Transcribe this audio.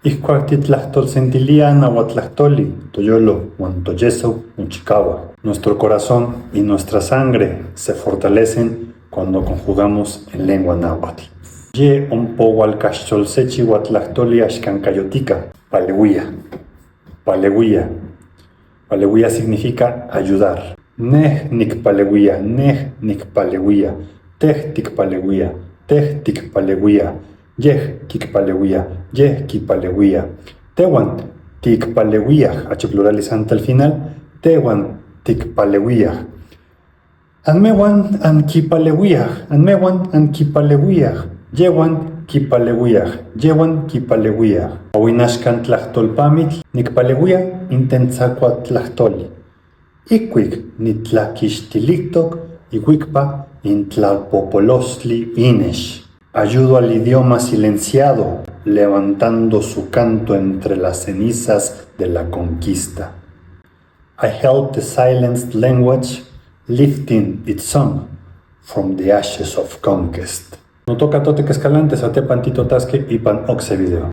Ihcuac titlahtolsentilia nahuatlahtoli, toyolo, uan toyeso, uchikawa. Nuestro corazón y nuestra sangre se fortalecen cuando conjugamos en lengua náhuatl. Ye ompoualcaxcholsechi huatlahtoli axcancayotica, paleuia. Paleuia. Paleuia significa ayudar. Neh nicpaleuia, teh ticpaleuia, yeh kikpaleuia. Tehuan tikpaleuiaj, H pluralizante al final, tehuan tikpaleuiaj. Anmehuan ankipaleuiaj, yehuan kipaleuiaj. Owinaxkan tlahtolpamitl nikpaleuia intentzakuatlahtoli. Ikuik nitlakixtilijtok iuikpa intlalpopolostli inex. Ayudo al idioma silenciado, levantando su canto entre las cenizas de la conquista. I help the silenced language, lifting its song from the ashes of conquest. No toca tote que escalante, satepan titotasque y pan oxe video.